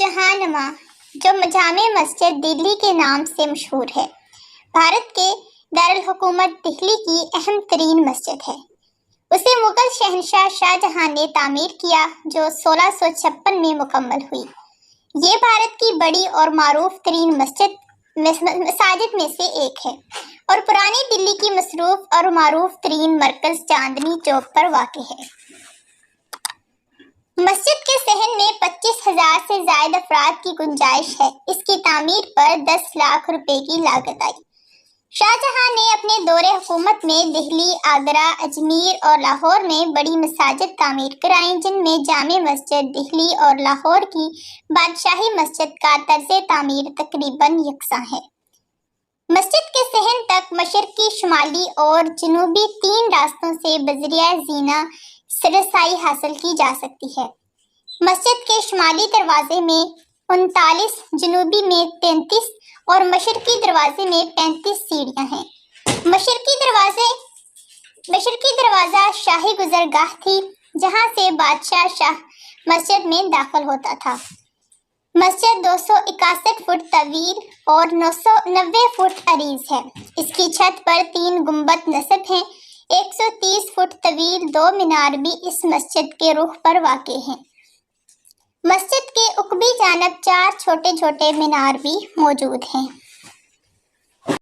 شاہجہاں نما جو جامع مسجد دہلی کے نام سے مشہور ہے، بھارت کے دارالحکومت دہلی کی اہم ترین مسجد ہے۔ اسے مغل شہنشاہ شاہجہاں نے تعمیر کیا جو 1656 میں مکمل ہوئی۔ یہ بھارت کی بڑی اور معروف ترین مساجد میں سے ایک ہے اور پرانی دلی کی مصروف اور معروف ترین مرکز چاندنی چوک پر واقع ہے۔ مسجد کے صحن میں 25,000 سے زائد افراد کی گنجائش ہے۔ اس کی تعمیر پر 10 لاکھ روپے کی لاگت آئی۔ شاہجہاں نے اپنے دور حکومت میں دہلی، آگرہ، اجمیر اور لاہور میں بڑی مساجد تعمیر کرائیں، جن میں جامع مسجد دہلی اور لاہور کی بادشاہی مسجد کا طرز تعمیر تقریباً یکساں ہے۔ مسجد کے صحن تک مشرقی، شمالی اور جنوبی 3 راستوں سے بذریعہ زینہ رسائی حاصل کی جا سکتی ہے۔ مسجد کے شمالی دروازے میں 39، جنوبی میں 33 اور مشرقی دروازے میں 35 سیڑھیاں ہیں۔ مشرقی دروازہ شاہی گزرگاہ تھی، جہاں سے بادشاہ مسجد میں داخل ہوتا تھا۔ مسجد 261 فٹ طویل اور 990 فٹ عریض ہے۔ اس کی چھت پر 3 گنبد نصب ہیں۔ 130 فٹ طویل 2 مینار بھی اس مسجد کے رخ پر واقع ہیں۔ مسجد کے عقبی جانب 4 چھوٹے چھوٹے مینار بھی موجود ہیں۔